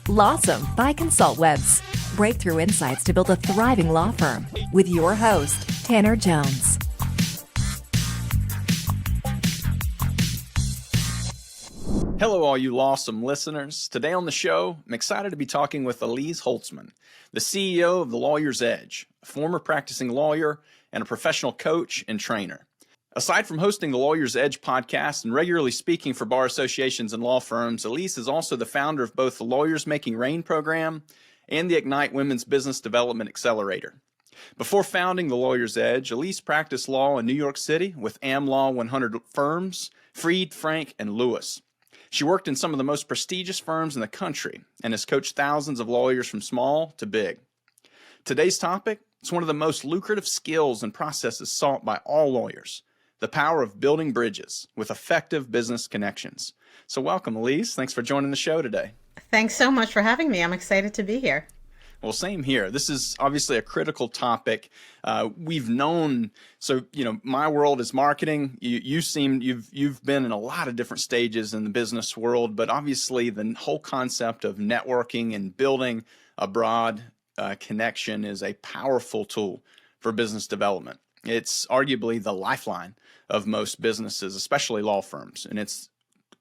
LAWsome by ConsultWebs. Breakthrough insights to build a thriving law firm with your host, Tanner Jones. Hello, all you LAWsome listeners. Today on the show, I'm excited to be talking with Elise Holtzman, the CEO of The Lawyer's Edge, a former practicing lawyer and a professional coach and trainer. Aside from hosting the Lawyer's Edge podcast and regularly speaking for bar associations and law firms, Elise is also the founder of both the Lawyers Making Rain program and the Ignite Women's Business Development Accelerator. Before founding the Lawyer's Edge, Elise practiced law in New York City with AmLaw 100 firms, Freed, Frank, and Lewis. She worked in some of the most prestigious firms in the country and has coached thousands of lawyers from small to big. Today's topic is one of the most lucrative skills and processes sought by all lawyers: the power of building bridges with effective business connections. So welcome, Elise. Thanks for joining the show today. Thanks so much for having me. I'm excited to be here. Well, same here. This is obviously a critical topic. We've known, my world is marketing. You've been in a lot of different stages in the business world, but obviously the whole concept of networking and building a broad connection is a powerful tool for business development. It's arguably the lifeline of most businesses, especially law firms. And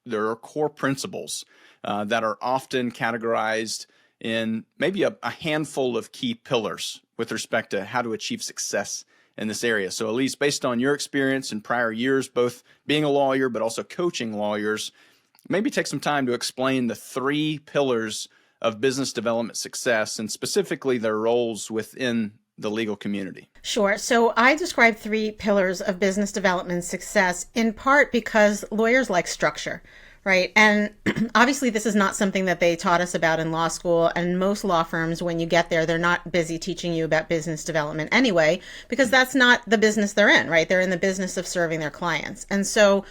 there are core principles that are often categorized in maybe a handful of key pillars with respect to how to achieve success in this area. So Elise, based on your experience in prior years, both being a lawyer but also coaching lawyers, maybe take some time to explain the three pillars of business development success and specifically their roles within the legal community. Sure. So I describe three pillars of business development success in part because lawyers like structure, right? And obviously this is not something that they taught us about in law school. And most law firms, when you get there, they're not busy teaching you about business development anyway, because that's not the business they're in, right? They're in the business of serving their clients. And so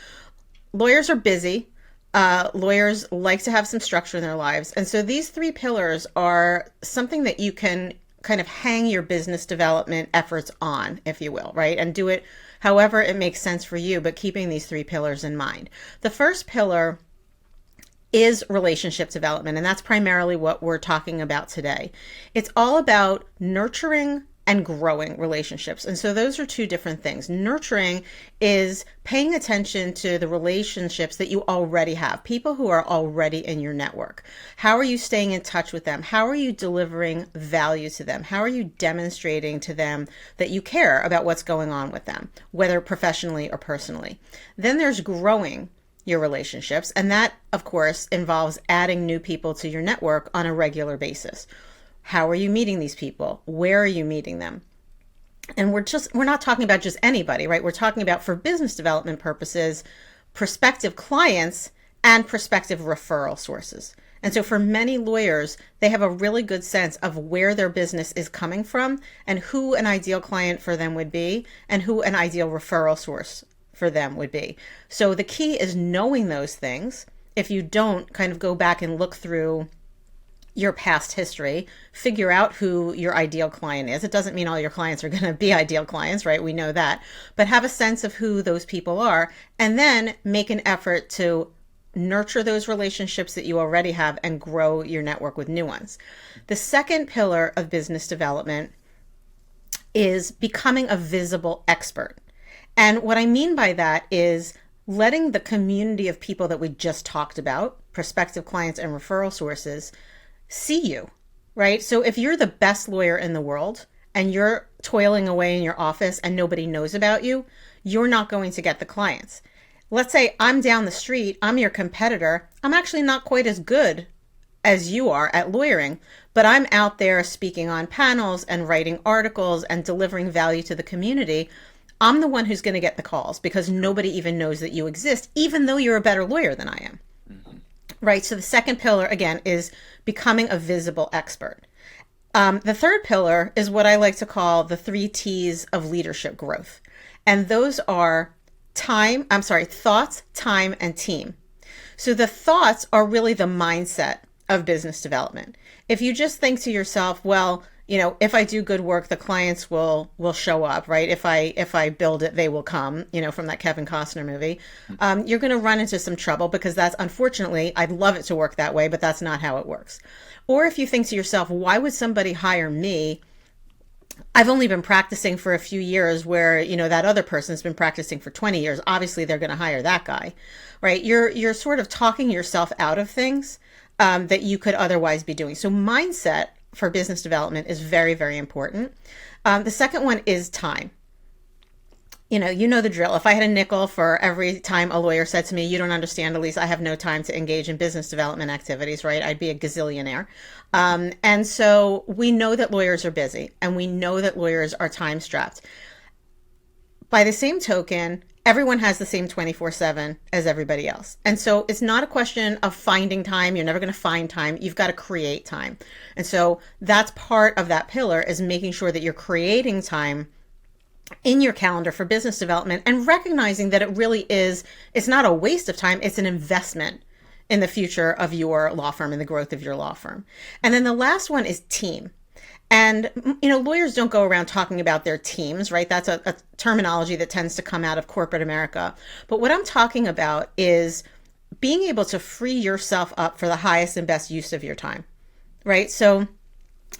lawyers are busy. Lawyers like to have some structure in their lives. And so these three pillars are something that you can kind of hang your business development efforts on, if you will, right? And do it however it makes sense for you, but keeping these three pillars in mind. The first pillar is relationship development, and that's primarily what we're talking about today. It's all about nurturing and growing relationships. And so those are two different things. Nurturing is paying attention to the relationships that you already have, people who are already in your network. How are you staying in touch with them? How are you delivering value to them? How are you demonstrating to them that you care about what's going on with them, whether professionally or personally? Then there's growing your relationships. And that, of course, involves adding new people to your network on a regular basis. How are you meeting these people? Where are you meeting them? And we're not talking about just anybody, right? We're talking about, for business development purposes, prospective clients and prospective referral sources. And so for many lawyers, they have a really good sense of where their business is coming from and who an ideal client for them would be and who an ideal referral source for them would be. So the key is knowing those things. If you don't, kind of go back and look through your past history, figure out who your ideal client is. It doesn't mean all your clients are going to be ideal clients, right? We know that, but have a sense of who those people are, and then make an effort to nurture those relationships that you already have and grow your network with new ones. The second pillar of business development is becoming a visible expert. And what I mean by that is letting the community of people that we just talked about, prospective clients and referral sources, see you, right? So if you're the best lawyer in the world and you're toiling away in your office and nobody knows about you, you're not going to get the clients. Let's say I'm down the street, I'm your competitor. I'm actually not quite as good as you are at lawyering, but I'm out there speaking on panels and writing articles and delivering value to the community. I'm the one who's going to get the calls because nobody even knows that you exist, even though you're a better lawyer than I am. Right. So the second pillar, again, is becoming a visible expert. The third pillar is what I like to call the 3 T's of leadership growth. And those are thoughts, time, and team. So the thoughts are really the mindset of business development. If you just think to yourself, well, if I do good work, the clients will show up, right? If I build it, they will come, from that Kevin Costner movie. You're going to run into some trouble because that's, unfortunately, I'd love it to work that way, but that's not how it works. Or if you think to yourself, why would somebody hire me? I've only been practicing for a few years where, that other person's been practicing for 20 years. Obviously, they're going to hire that guy, right? You're sort of talking yourself out of things that you could otherwise be doing. So mindset for business development is very, very important. The second one is time. You know the drill. If I had a nickel for every time a lawyer said to me, you don't understand, Elise, I have no time to engage in business development activities, right? I'd be a gazillionaire. And so we know that lawyers are busy and we know that lawyers are time strapped. By the same token, everyone has the same 24/7 as everybody else. And so it's not a question of finding time. You're never going to find time. You've got to create time. And so that's part of that pillar, is making sure that you're creating time in your calendar for business development and recognizing that it's not a waste of time. It's an investment in the future of your law firm and the growth of your law firm. And then the last one is team. And, lawyers don't go around talking about their teams, right? That's a terminology that tends to come out of corporate America. But what I'm talking about is being able to free yourself up for the highest and best use of your time, right? So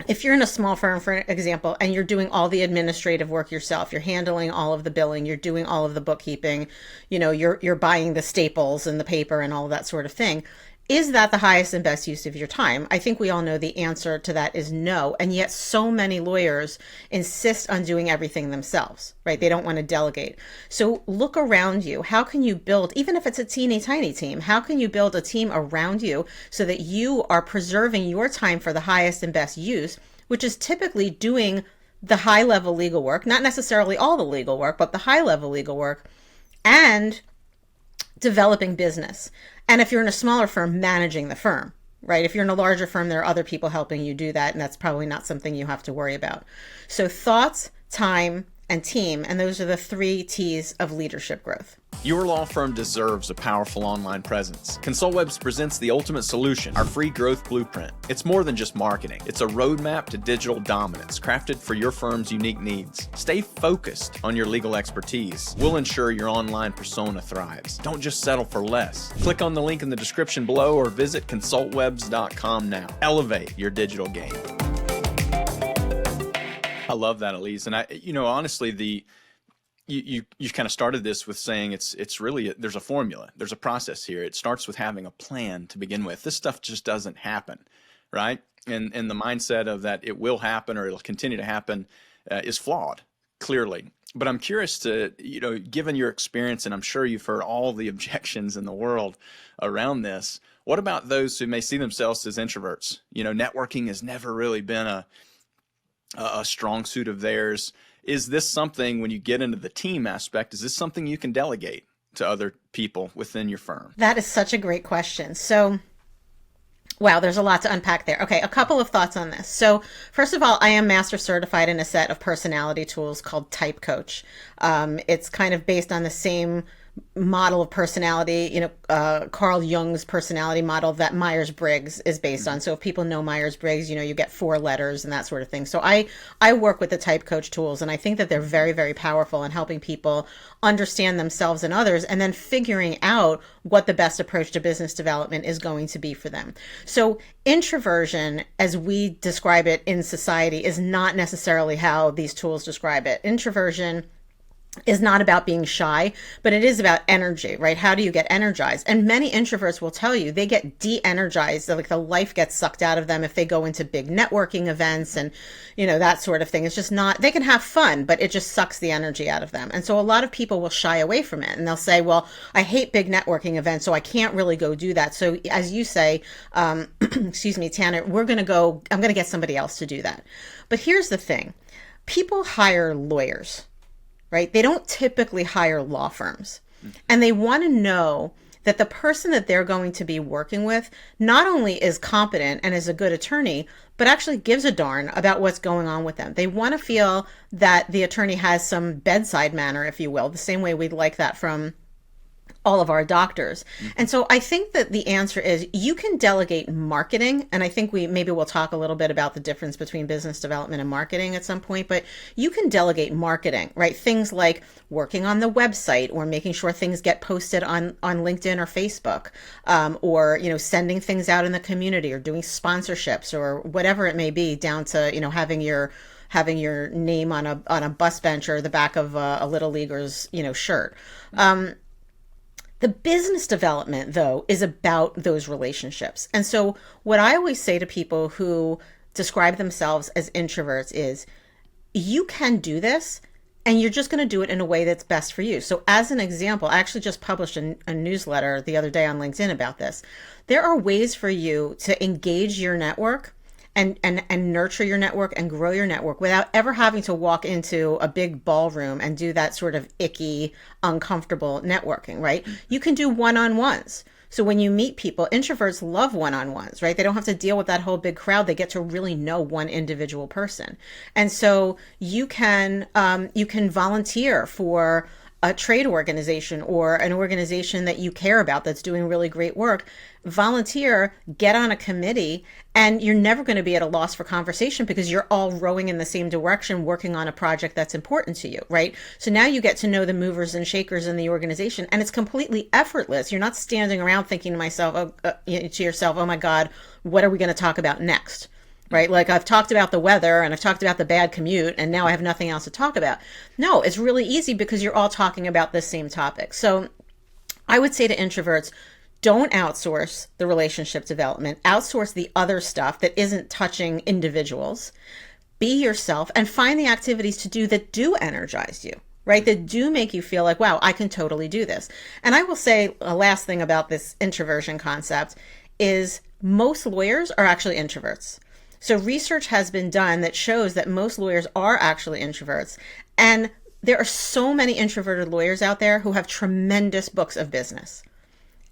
if you're in a small firm, for example, and you're doing all the administrative work yourself, you're handling all of the billing, you're doing all of the bookkeeping, you're buying the staples and the paper and all of that sort of thing. Is that the highest and best use of your time? I think we all know the answer to that is no. And yet so many lawyers insist on doing everything themselves, right? They don't want to delegate. So look around you. How can you build, even if it's a teeny tiny team, how can you build a team around you so that you are preserving your time for the highest and best use, which is typically doing the high level legal work, not necessarily all the legal work, but the high level legal work, and developing business. And if you're in a smaller firm, managing the firm, right? If you're in a larger firm, there are other people helping you do that, and that's probably not something you have to worry about. So thoughts, time, and team, and those are the 3 T's of leadership growth. Your law firm deserves a powerful online presence. ConsultWebs presents the ultimate solution, our free growth blueprint. It's more than just marketing. It's a roadmap to digital dominance, crafted for your firm's unique needs. Stay focused on your legal expertise. We'll ensure your online persona thrives. Don't just settle for less. Click on the link in the description below or visit consultwebs.com now. Elevate your digital game. I love that, Elise. And honestly, you kind of started this with saying it's really, there's a formula, there's a process here. It starts with having a plan to begin with. This stuff just doesn't happen, right? And the mindset of that it will happen or it'll continue to happen is flawed, clearly. But I'm curious to, given your experience, and I'm sure you've heard all the objections in the world around this, what about those who may see themselves as introverts? Networking has never really been a strong suit of theirs. Is this something, when you get into the team aspect, is this something you can delegate to other people within your firm? That is such a great question. So, wow, there's a lot to unpack there. Okay, a couple of thoughts on this. So first of all, I am master certified in a set of personality tools called Type Coach. It's kind of based on the same model of personality, Carl Jung's personality model that Myers-Briggs is based on. So if people know Myers-Briggs, you get 4 letters and that sort of thing. So I work with the Type Coach tools, and I think that they're very, very powerful in helping people understand themselves and others, and then figuring out what the best approach to business development is going to be for them. So introversion, as we describe it in society, is not necessarily how these tools describe it. Introversion is not about being shy, but it is about energy, right? How do you get energized? And many introverts will tell you they get de-energized, like the life gets sucked out of them if they go into big networking events and, that sort of thing. It's just not, they can have fun, but it just sucks the energy out of them. And so a lot of people will shy away from it, and they'll say, well, I hate big networking events, so I can't really go do that. So as you say, excuse me, Tanner, I'm going to get somebody else to do that. But here's the thing. People hire lawyers, right? They don't typically hire law firms, and they want to know that the person that they're going to be working with not only is competent and is a good attorney, but actually gives a darn about what's going on with them. They want to feel that the attorney has some bedside manner, if you will, the same way we'd like that from all of our doctors. And so I think that the answer is you can delegate marketing. And I think we'll talk a little bit about the difference between business development and marketing at some point, but you can delegate marketing, right? Things like working on the website or making sure things get posted on LinkedIn or Facebook, or, sending things out in the community or doing sponsorships or whatever it may be, down to, having your name on a bus bench or the back of a little leaguer's, shirt. The business development, though, is about those relationships. And so what I always say to people who describe themselves as introverts is, you can do this, and you're just going to do it in a way that's best for you. So as an example, I actually just published a newsletter the other day on LinkedIn about this. There are ways for you to engage your network and nurture your network and grow your network without ever having to walk into a big ballroom and do that sort of icky, uncomfortable networking, right? You can do one-on-ones. So when you meet people, introverts love one-on-ones, right? They don't have to deal with that whole big crowd. They get to really know one individual person. And so you can volunteer for a trade organization or an organization that you care about that's doing really great work. Volunteer, get on a committee, and you're never going to be at a loss for conversation because you're all rowing in the same direction, working on a project that's important to you, right? So now you get to know the movers and shakers in the organization, and it's completely effortless. You're not standing around thinking to yourself, oh my God, what are we going to talk about next? Right? Like, I've talked about the weather and I've talked about the bad commute and now I have nothing else to talk about. No, it's really easy because you're all talking about the same topic. So I would say to introverts, don't outsource the relationship development, outsource the other stuff that isn't touching individuals. Be yourself and find the activities to do that do energize you, right? That do make you feel like, wow, I can totally do this. And I will say a last thing about this introversion concept is most lawyers are actually introverts. So research has been done that shows that most lawyers are actually introverts. And there are so many introverted lawyers out there who have tremendous books of business.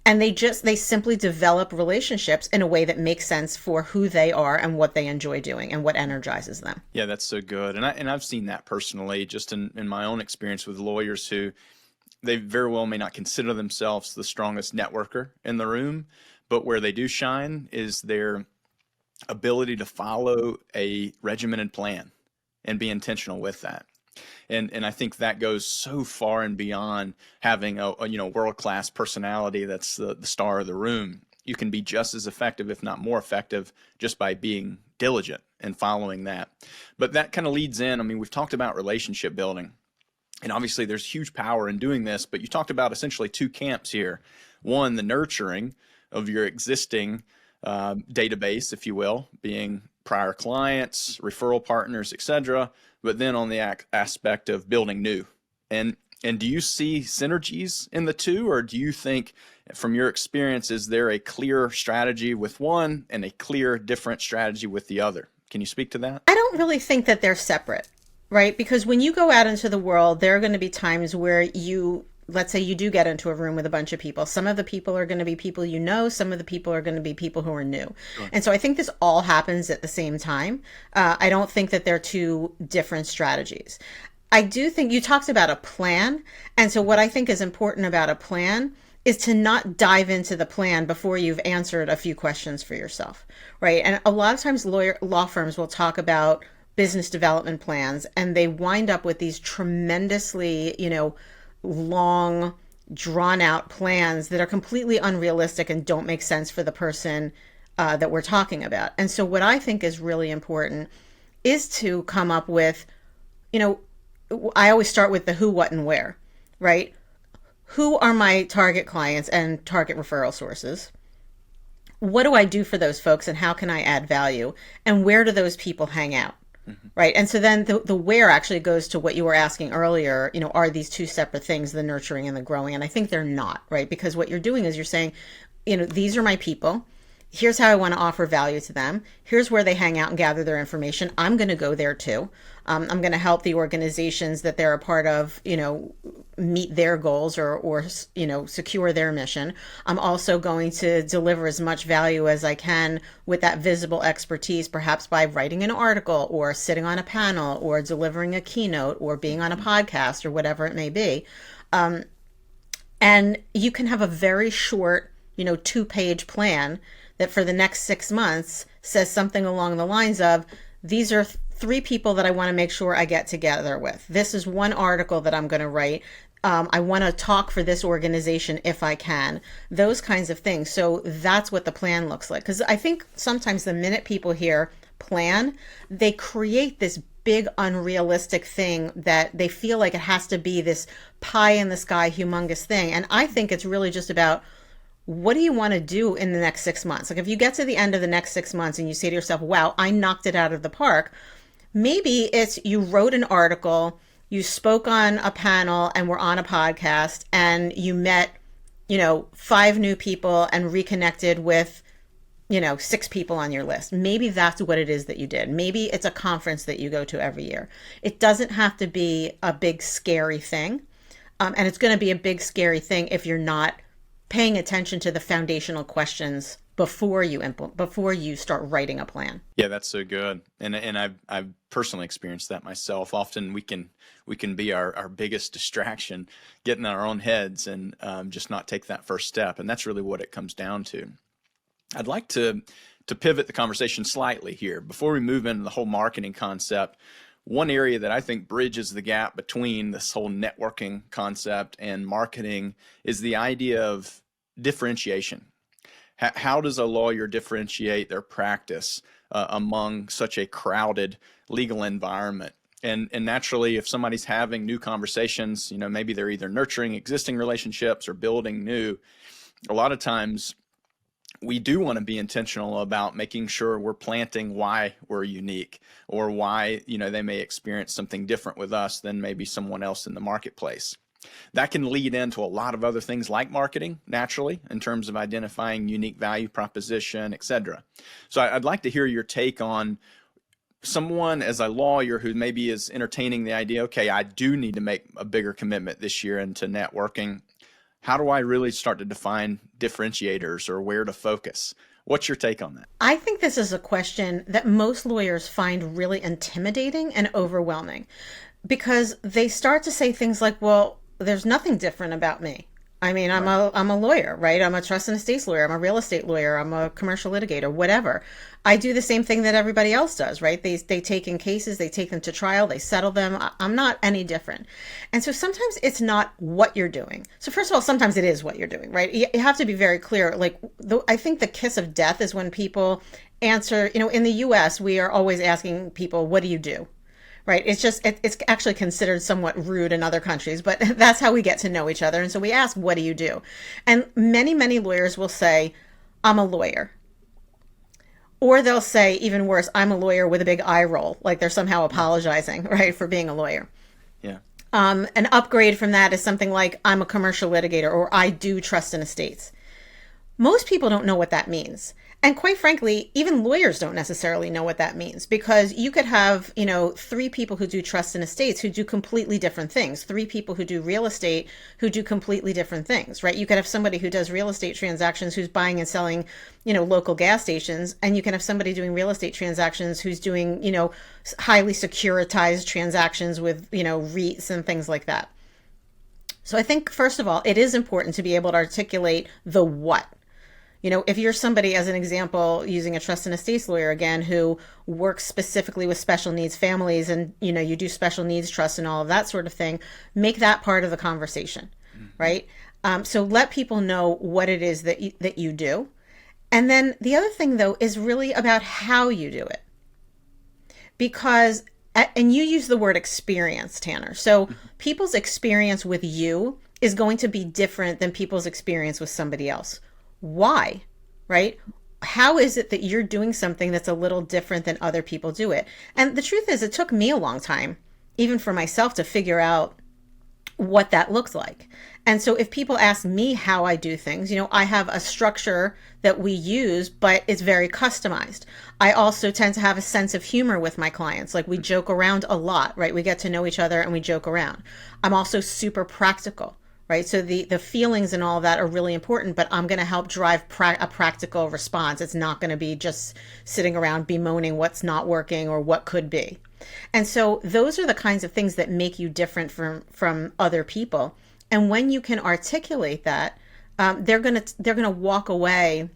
And they simply develop relationships in a way that makes sense for who they are and what they enjoy doing and what energizes them. Yeah, that's so good. And I've seen that personally, just in my own experience with lawyers who they very well may not consider themselves the strongest networker in the room, but where they do shine is their ability to follow a regimented plan and be intentional with that. And I think that goes so far and beyond having a world-class personality that's the star of the room. You can be just as effective, if not more effective, just by being diligent and following that. But that kind of leads in, we've talked about relationship building, and obviously there's huge power in doing this, but you talked about essentially two camps here. One, the nurturing of your existing database, if you will, being prior clients, referral partners, etc. But then on the aspect of building new. And do you see synergies in the two, or do you think from your experience, is there a clear strategy with one and a clear different strategy with the other? Can you speak to that? I don't really think that they're separate, right? Because when you go out into the world, there are going to be times where let's say you do get into a room with a bunch of people. Some of the people are going to be people you know. Some of the people are going to be people who are new. Sure. And so I think this all happens at the same time. I don't think that they're two different strategies. I do think you talked about a plan. And so what I think is important about a plan is to not dive into the plan before you've answered a few questions for yourself, right? And a lot of times law firms will talk about business development plans, and they wind up with these tremendously, long, drawn out plans that are completely unrealistic and don't make sense for the person that we're talking about. And so what I think is really important is to come up with, I always start with the who, what, and where, right? Who are my target clients and target referral sources? What do I do for those folks and how can I add value? And where do those people hang out? Mm-hmm. Right. And so then the where actually goes to what you were asking earlier, are these two separate things, the nurturing and the growing? And I think they're not, right? Because what you're doing is you're saying, these are my people. Here's how I want to offer value to them. Here's where they hang out and gather their information. I'm going to go there too. I'm going to help the organizations that they're a part of, meet their goals or secure their mission. I'm also going to deliver as much value as I can with that visible expertise, perhaps by writing an article or sitting on a panel or delivering a keynote or being on a podcast or whatever it may be. And you can have a very short, 2-page plan that for the next 6 months says something along the lines of, these are 3 people that I want to make sure I get together with. This is one article that I'm going to write. I want to talk for this organization if I can. Those kinds of things. So that's what the plan looks like. Because I think sometimes the minute people hear plan, they create this big unrealistic thing that they feel like it has to be this pie in the sky humongous thing. And I think it's really just about, what do you want to do in the next 6 months? Like if you get to the end of the next 6 months and you say to yourself, wow, I knocked it out of the park. Maybe it's you wrote an article, you spoke on a panel and were on a podcast, and you met, 5 new people and reconnected with 6 people on your list. Maybe that's what it is that you did. Maybe it's a conference that you go to every year. It doesn't have to be a big scary thing. And it's going to be a big scary thing if you're not paying attention to the foundational questions before you start writing a plan. Yeah, that's so good. And I've personally experienced that myself. Often we can be our biggest distraction, get in our own heads and just not take that first step. And that's really what it comes down to. I'd like to pivot the conversation slightly here before we move into the whole marketing concept. One area that I think bridges the gap between this whole networking concept and marketing is the idea of differentiation. How does a lawyer differentiate their practice among such a crowded legal environment? And naturally, if somebody's having new conversations, maybe they're either nurturing existing relationships or building new. A lot of times we do want to be intentional about making sure we're planting why we're unique, or why, they may experience something different with us than maybe someone else in the marketplace. That can lead into a lot of other things like marketing, naturally, in terms of identifying unique value proposition, etc. So I'd like to hear your take on someone as a lawyer who maybe is entertaining the idea, okay, I do need to make a bigger commitment this year into networking. How do I really start to define differentiators or where to focus? What's your take on that? I think this is a question that most lawyers find really intimidating and overwhelming, because they start to say things like, well, there's nothing different about me. I mean, I'm a lawyer, right? I'm a trust and estates lawyer. I'm a real estate lawyer. I'm a commercial litigator, whatever. I do the same thing that everybody else does, right? They take in cases, they take them to trial, they settle them. I'm not any different. And so sometimes it's not what you're doing. So first of all, sometimes it is what you're doing, right? You have to be very clear. Like, I think the kiss of death is when people answer, in the US, we are always asking people, what do you do? Right. It's actually considered somewhat rude in other countries, but that's how we get to know each other. And so we ask, what do you do? And many, many lawyers will say, I'm a lawyer. Or they'll say, even worse, I'm a lawyer with a big eye roll, like they're somehow apologizing, right, for being a lawyer. Yeah. An upgrade from that is something like, I'm a commercial litigator, or I do trust and estates. Most people don't know what that means. And quite frankly, even lawyers don't necessarily know what that means, because you could have, 3 people who do trust and estates who do completely different things, 3 people who do real estate who do completely different things, right? You could have somebody who does real estate transactions who's buying and selling, local gas stations, and you can have somebody doing real estate transactions who's doing, highly securitized transactions with, REITs and things like that. So I think, first of all, it is important to be able to articulate the what. If you're somebody, as an example, using a trust and estates lawyer again, who works specifically with special needs families and, you do special needs trust and all of that sort of thing, make that part of the conversation, right? So let people know what it is that you do. And then the other thing, though, is really about how you do it. Because, and you use the word experience, Tanner. So people's experience with you is going to be different than people's experience with somebody else. Why, right? How is it that you're doing something that's a little different than other people do it? And the truth is, it took me a long time, even for myself, to figure out what that looks like. And so if people ask me how I do things, I have a structure that we use, but it's very customized. I also tend to have a sense of humor with my clients. Like, we joke around a lot, right? We get to know each other and we joke around. I'm also super practical. Right. So the feelings and all of that are really important, but I'm going to help drive a practical response. It's not going to be just sitting around bemoaning what's not working or what could be. And so those are the kinds of things that make you different from other people. And when you can articulate that, they're gonna walk away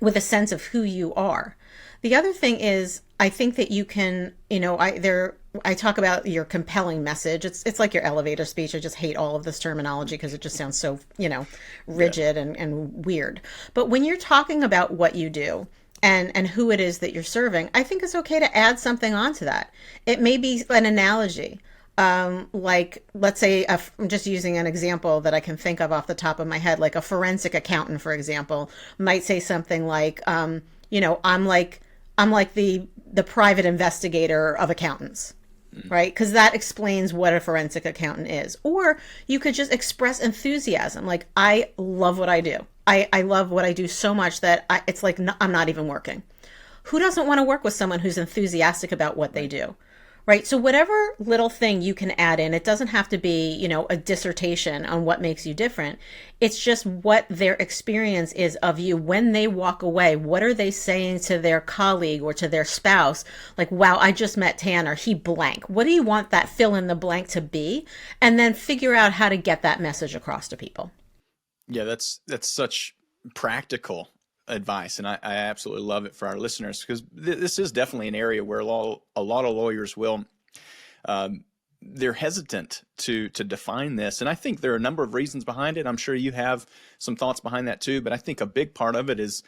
with a sense of who you are. The other thing is, I think that you can, I talk about your compelling message. It's like your elevator speech. I just hate all of this terminology because it just sounds so, rigid and weird. But when you're talking about what you do and who it is that you're serving, I think it's okay to add something onto that. It may be an analogy. Like, let's say, I'm just using an example that I can think of off the top of my head, like a forensic accountant, for example, might say something like, I'm like the private investigator of accountants, right? Because that explains what a forensic accountant is. Or you could just express enthusiasm, like, I love what I do. I love what I do so much that it's like I'm not even working. Who doesn't want to work with someone who's enthusiastic about what they do? Right. So whatever little thing you can add in, it doesn't have to be, a dissertation on what makes you different. It's just what their experience is of you when they walk away. What are they saying to their colleague or to their spouse? Like, wow, I just met Tanner. He blank. What do you want that fill in the blank to be? And then figure out how to get that message across to people. Yeah, that's such practical advice, and I absolutely love it for our listeners, because this is definitely an area where a lot of lawyers will they're hesitant to define this, and I think there are a number of reasons behind it. I'm sure you have some thoughts behind that too, but I think a big part of it is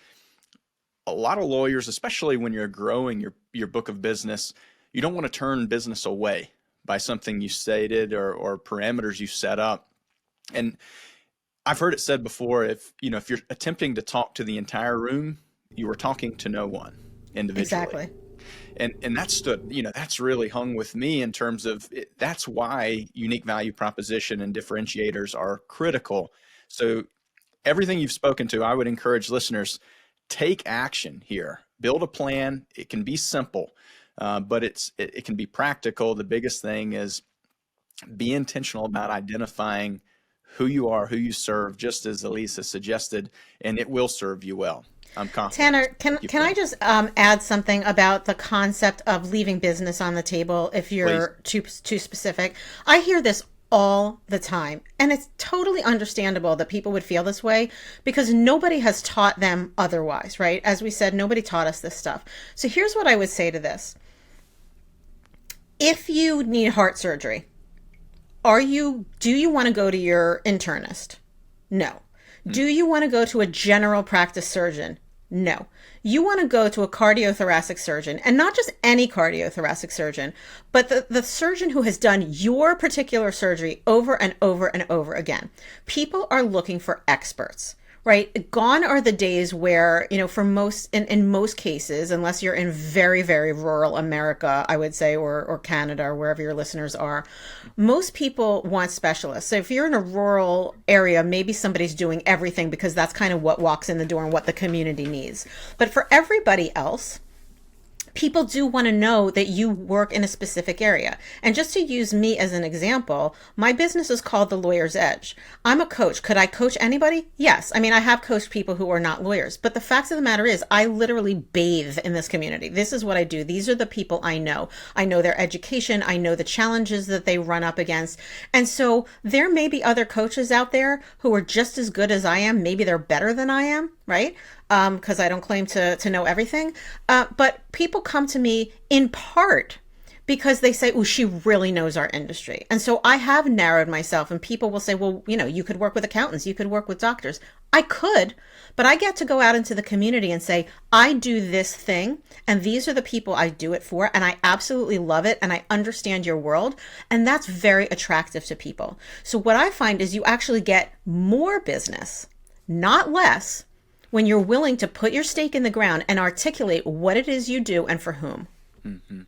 a lot of lawyers, especially when you're growing your book of business, you don't want to turn business away by something you stated or parameters you set up. And I've heard it said before, if you're attempting to talk to the entire room, you were talking to no one individually. Exactly. And that's really hung with me in terms of that's why unique value proposition and differentiators are critical. So everything you've spoken to, I would encourage listeners, take action here. Build a plan. It can be simple, but it can be practical. The biggest thing is be intentional about identifying who you are, who you serve, just as Elise has suggested, and it will serve you well. I'm confident. Tanner, can I just add something about the concept of leaving business on the table if you're too specific? I hear this all the time, and it's totally understandable that people would feel this way because nobody has taught them otherwise, right? As we said, nobody taught us this stuff. So here's what I would say to this. If you need heart surgery, do you want to go to your internist? No. Do you want to go to a general practice surgeon? No. You want to go to a cardiothoracic surgeon, and not just any cardiothoracic surgeon, but the surgeon who has done your particular surgery over and over and over again. People are looking for experts, right? Gone are the days where, for in most cases, unless you're in very, very rural America, I would say, or Canada, or wherever your listeners are, most people want specialists. So if you're in a rural area, maybe somebody's doing everything because that's kind of what walks in the door and what the community needs. But for everybody else, people do want to know that you work in a specific area. And just to use me as an example, my business is called The Lawyer's Edge. I'm a coach. Could I coach anybody? Yes. I mean, I have coached people who are not lawyers. But the fact of the matter is, I literally bathe in this community. This is what I do. These are the people I know. I know their education. I know the challenges that they run up against. And so there may be other coaches out there who are just as good as I am. Maybe they're better than I am, right? Because I don't claim to know everything. But people come to me in part because they say, oh, she really knows our industry. And so I have narrowed myself, and people will say, well, you could work with accountants, you could work with doctors. I could, but I get to go out into the community and say, I do this thing, and these are the people I do it for, and I absolutely love it, and I understand your world, and that's very attractive to people. So what I find is you actually get more business, not less, when you're willing to put your stake in the ground and articulate what it is you do and for whom. Mm-hmm.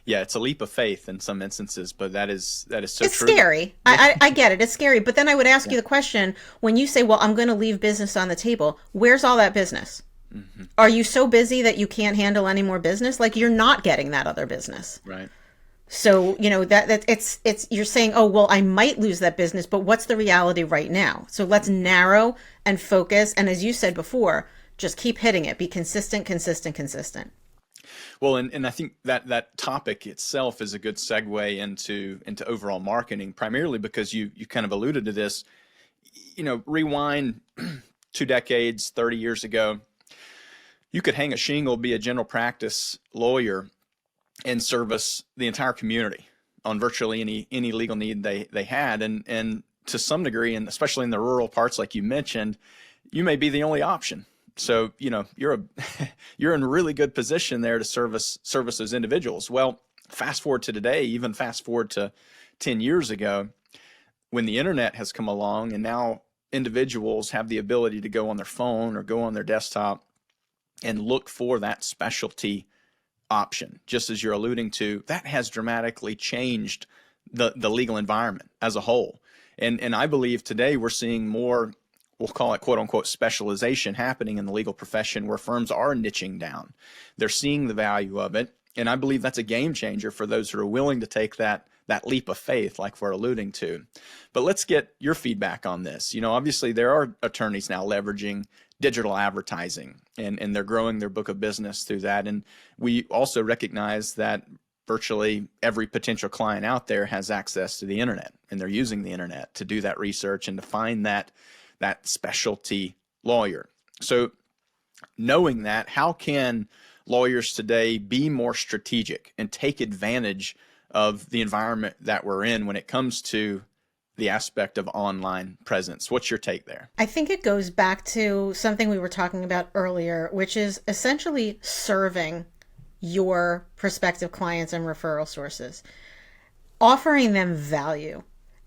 Yeah, it's a leap of faith in some instances, but that is so it's true. It's scary. I get it. It's scary. But then I would ask you the question, when you say, well, I'm going to leave business on the table, where's all that business? Mm-hmm. Are you so busy that you can't handle any more business? Like, you're not getting that other business. Right. So, that it's you're saying, oh, well, I might lose that business, but what's the reality right now? So let's narrow and focus. And as you said before, just keep hitting it. Be consistent, consistent, consistent. Well, and I think that topic itself is a good segue into overall marketing, primarily because you kind of alluded to this. Rewind 2 decades, 30 years ago, you could hang a shingle, be a general practice lawyer, and service the entire community on virtually any legal need they had, and to some degree, and especially in the rural parts, like you mentioned, you may be the only option. So you're you're in a really good position there to service those individuals. Well, fast forward to today, even fast forward to 10 years ago, when the internet has come along, and now individuals have the ability to go on their phone or go on their desktop and look for that specialty option, just as you're alluding to. That has dramatically changed the legal environment as a whole. And I believe today we're seeing more, we'll call it quote unquote specialization, happening in the legal profession, where firms are niching down. They're seeing the value of it. And I believe that's a game changer for those who are willing to take that leap of faith, like we're alluding to. But let's get your feedback on this. Obviously there are attorneys now leveraging digital advertising, and they're growing their book of business through that. And we also recognize that virtually every potential client out there has access to the internet, and they're using the internet to do that research and to find that specialty lawyer. So knowing that, how can lawyers today be more strategic and take advantage of the environment that we're in when it comes to the aspect of online presence? What's your take there? I think it goes back to something we were talking about earlier, which is essentially serving your prospective clients and referral sources, offering them value.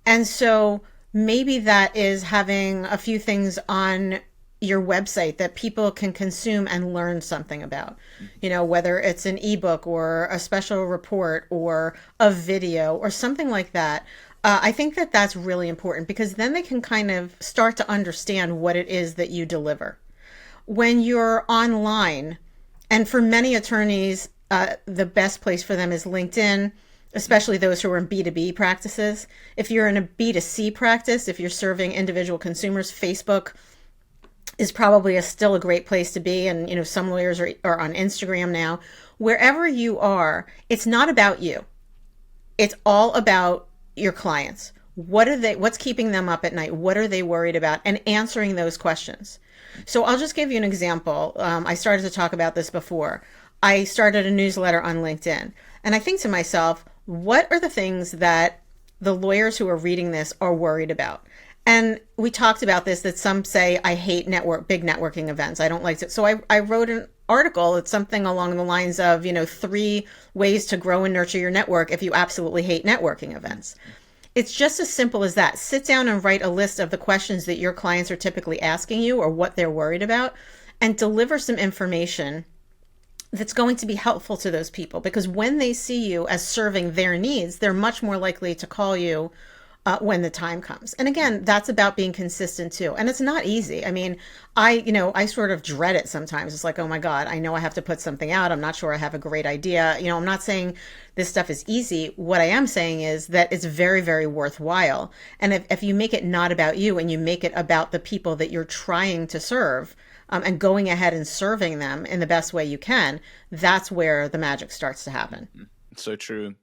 And so maybe that is having a few things on your website that people can consume and learn something about, whether it's an ebook or a special report or a video or something like that. I think that that's really important, because then they can kind of start to understand what it is that you deliver. When you're online, and for many attorneys, the best place for them is LinkedIn, especially those who are in B2B practices. If you're in a B2C practice, if you're serving individual consumers, Facebook is probably still a great place to be. And, some lawyers are on Instagram now. Wherever you are, it's not about you. It's all about your clients. What's keeping them up at night? What are they worried about? And answering those questions. So I'll just give you an example. I started to talk about this before. I started a newsletter on LinkedIn, and I think to myself, what are the things that the lawyers who are reading this are worried about? And we talked about this, that some say, I hate big networking events. I don't like it. So I wrote an article. It's something along the lines of, 3 ways to grow and nurture your network if you absolutely hate networking events. It's just as simple as that. Sit down and write a list of the questions that your clients are typically asking you or what they're worried about, and deliver some information that's going to be helpful to those people. Because when they see you as serving their needs, they're much more likely to call you when the time comes. And again, that's about being consistent too. And it's not easy. I mean, I sort of dread it sometimes. It's like, oh my God, I know I have to put something out. I'm not sure I have a great idea. I'm not saying this stuff is easy. What I am saying is that it's very, very worthwhile. And if you make it not about you, and you make it about the people that you're trying to serve, and going ahead and serving them in the best way you can, that's where the magic starts to happen. So true.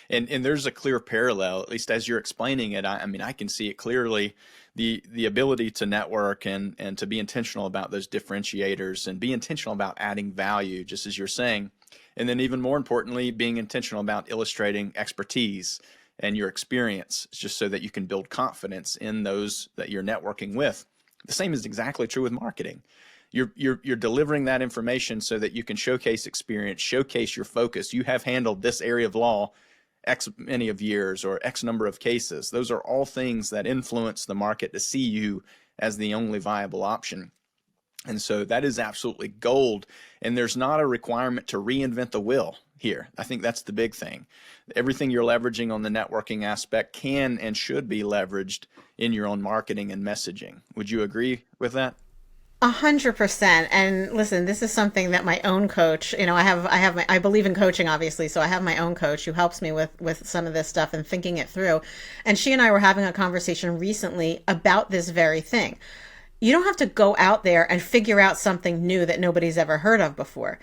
And there's a clear parallel, at least as you're explaining it. I mean, I can see it clearly, the ability to network and to be intentional about those differentiators and be intentional about adding value, just as you're saying. And then even more importantly, being intentional about illustrating expertise and your experience, just so that you can build confidence in those that you're networking with. The same is exactly true with marketing. You're delivering that information so that you can showcase experience, showcase your focus. You have handled this area of law X many of years or X number of cases. Those are all things that influence the market to see you as the only viable option. And so that is absolutely gold. And there's not a requirement to reinvent the wheel here. I think that's the big thing. Everything you're leveraging on the networking aspect can and should be leveraged in your own marketing and messaging. Would you agree with that? 100%. And listen, this is something that my own coach, I believe in coaching, obviously. So I have my own coach who helps me with some of this stuff and thinking it through. And she and I were having a conversation recently about this very thing. You don't have to go out there and figure out something new that nobody's ever heard of before.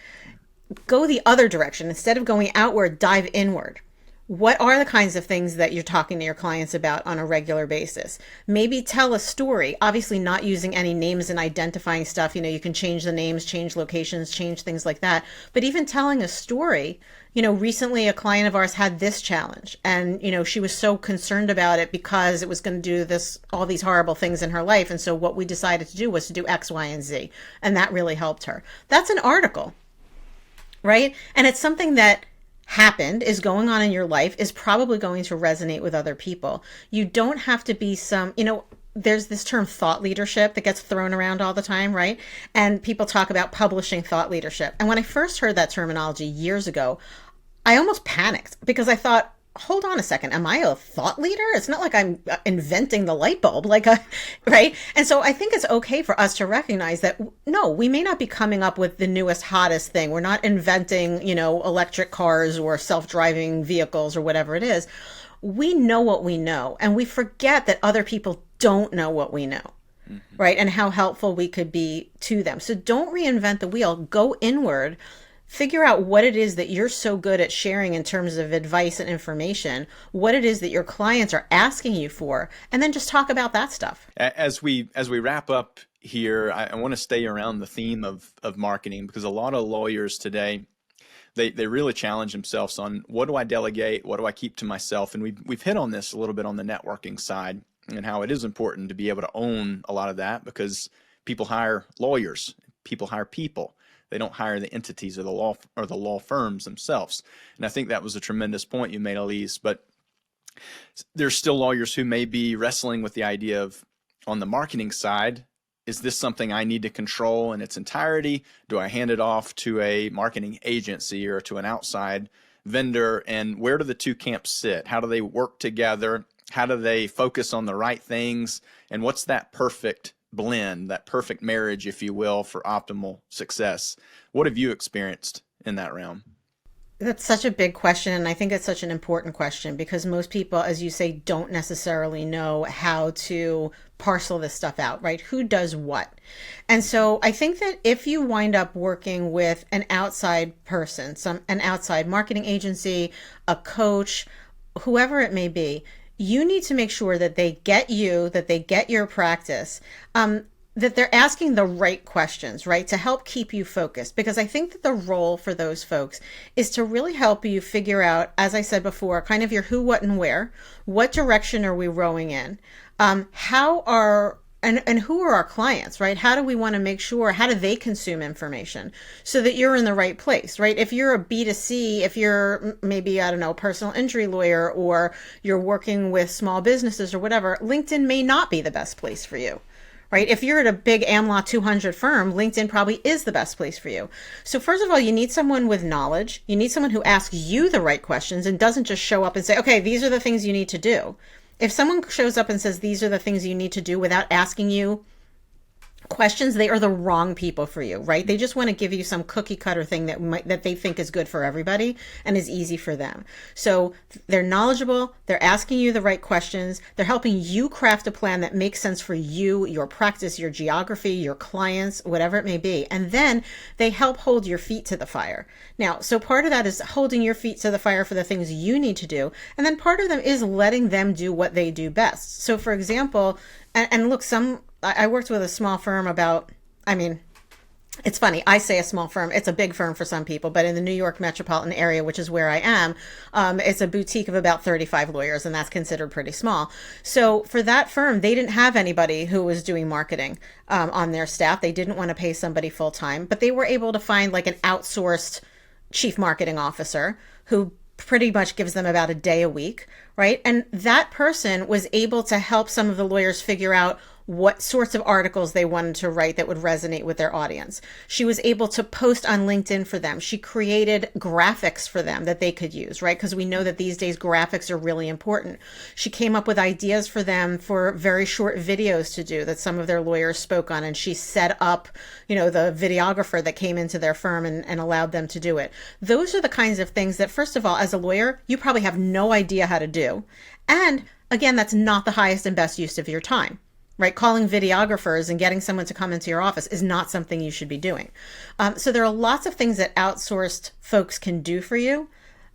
go the other direction. Instead of going outward, dive inward. What are the kinds of things that you're talking to your clients about on a regular basis? Maybe tell a story, obviously not using any names and identifying stuff. You can change the names, change locations, change things like that. But even telling a story, recently a client of ours had this challenge and, she was so concerned about it because it was going to do all these horrible things in her life. And so what we decided to do was to do X, Y, and Z. And that really helped her. That's an article, right? And it's something that happened, is going on in your life, is probably going to resonate with other people. You don't have to be there's this term thought leadership that gets thrown around all the time, right? And people talk about publishing thought leadership. And when I first heard that terminology years ago, I almost panicked because I thought, hold on a second, am I a thought leader? It's not like I'm inventing the light bulb, right? And so I think it's okay for us to recognize that, no, we may not be coming up with the newest, hottest thing. We're not inventing, electric cars or self-driving vehicles or whatever it is. We know what we know, and we forget that other people don't know what we know, right? And how helpful we could be to them. So don't reinvent the wheel. Go inward. Figure out what it is that you're so good at sharing in terms of advice and information, what it is that your clients are asking you for, and then just talk about that stuff. As we wrap up here, I want to stay around the theme of marketing, because a lot of lawyers today, they really challenge themselves on, what do I delegate? What do I keep to myself? And we've hit on this a little bit on the networking side and how it is important to be able to own a lot of that, because people hire lawyers, people hire people. They don't hire the entities or the law firms themselves. And I think that was a tremendous point you made, Elise. But there's still lawyers who may be wrestling with the idea of, on the marketing side, is this something I need to control in its entirety? Do I hand it off to a marketing agency or to an outside vendor? And where do the two camps sit? How do they work together? How do they focus on the right things? And what's that perfect blend, that perfect marriage, if you will, for optimal success? What have you experienced in that realm? That's such a big question. And I think it's such an important question because most people, as you say, don't necessarily know how to parcel this stuff out, right? Who does what? And so I think that if you wind up working with an outside person, an outside marketing agency, a coach, whoever it may be, you need to make sure that they get you, that they get your practice, that they're asking the right questions, right, to help keep you focused. Because I think that the role for those folks is to really help you figure out, as I said before, kind of your who, what, and where. What direction are we rowing in? And who are our clients, right? How do we want to make sure, how do they consume information so that you're in the right place, right? If you're a B2C, if you're maybe, I don't know, a personal injury lawyer, or you're working with small businesses or whatever, LinkedIn may not be the best place for you, right? If you're at a big AmLaw 200 firm, LinkedIn probably is the best place for you. So first of all, you need someone with knowledge. You need someone who asks you the right questions and doesn't just show up and say, okay, these are the things you need to do. If someone shows up and says, these are the things you need to do without asking you questions, they are the wrong people for you, right? They just want to give you some cookie cutter thing that they think is good for everybody and is easy for them. So they're knowledgeable, they're asking you the right questions, they're helping you craft a plan that makes sense for you, your practice, your geography, your clients, whatever it may be. And then they help hold your feet to the fire. Now, so part of that is holding your feet to the fire for the things you need to do. And then part of them is letting them do what they do best. So for example, and look, I worked with a small firm it's funny, I say a small firm, it's a big firm for some people, but in the New York metropolitan area, which is where I am, it's a boutique of about 35 lawyers, and that's considered pretty small. So for that firm, they didn't have anybody who was doing marketing on their staff. They didn't want to pay somebody full time, but they were able to find like an outsourced chief marketing officer who pretty much gives them about a day a week, right? And that person was able to help some of the lawyers figure out what sorts of articles they wanted to write that would resonate with their audience. She was able to post on LinkedIn for them. She created graphics for them that they could use, right? Because we know that these days graphics are really important. She came up with ideas for them for very short videos to do that some of their lawyers spoke on, and she set up, the videographer that came into their firm and allowed them to do it. Those are the kinds of things that, first of all, as a lawyer, you probably have no idea how to do. And again, that's not the highest and best use of your time. right? Calling videographers and getting someone to come into your office is not something you should be doing. So there are lots of things that outsourced folks can do for you.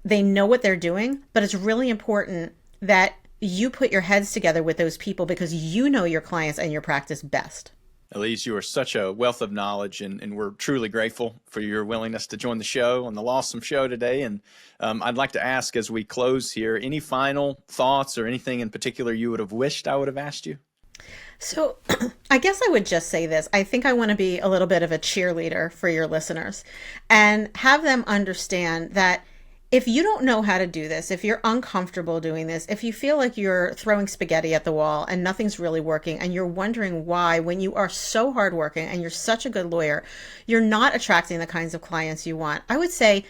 They know what they're doing, but it's really important that you put your heads together with those people because you know your clients and your practice best. Elise, you are such a wealth of knowledge, and we're truly grateful for your willingness to join the show on the LAWsome show today. And I'd like to ask, as we close here, any final thoughts or anything in particular you would have wished I would have asked you? So I guess I would just say this. I think I want to be a little bit of a cheerleader for your listeners and have them understand that if you don't know how to do this, if you're uncomfortable doing this, if you feel like you're throwing spaghetti at the wall and nothing's really working and you're wondering why, when you are so hardworking and you're such a good lawyer, you're not attracting the kinds of clients you want, I would say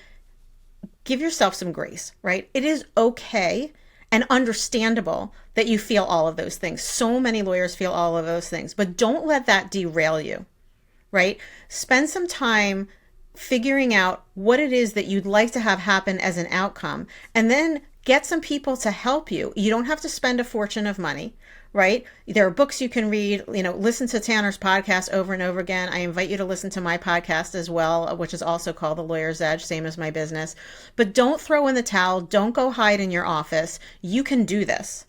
give yourself some grace, right? It is okay and understandable that you feel all of those things. So many lawyers feel all of those things, but don't let that derail you, right? Spend some time figuring out what it is that you'd like to have happen as an outcome, and then get some people to help you. You don't have to spend a fortune of money, right? There are books you can read, listen to Tanner's podcast over and over again. I invite you to listen to my podcast as well, which is also called The Lawyer's Edge, same as my business. But don't throw in the towel. Don't go hide in your office. You can do this.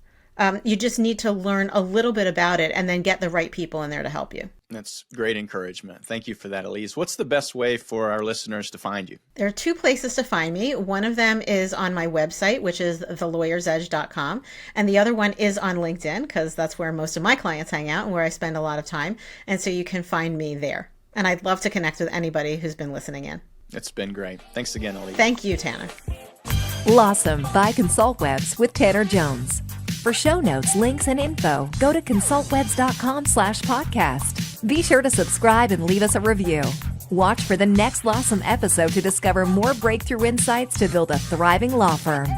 You just need to learn a little bit about it and then get the right people in there to help you. That's great encouragement. Thank you for that, Elise. What's the best way for our listeners to find you? There are two places to find me. One of them is on my website, which is thelawyersedge.com. And the other one is on LinkedIn, because that's where most of my clients hang out and where I spend a lot of time. And so you can find me there. And I'd love to connect with anybody who's been listening in. It's been great. Thanks again, Elise. Thank you, Tanner. LAWsome by ConsultWebs with Tanner Jones. For show notes, links, and info, go to consultwebs.com/podcast. Be sure to subscribe and leave us a review. Watch for the next LAWsome episode to discover more breakthrough insights to build a thriving law firm.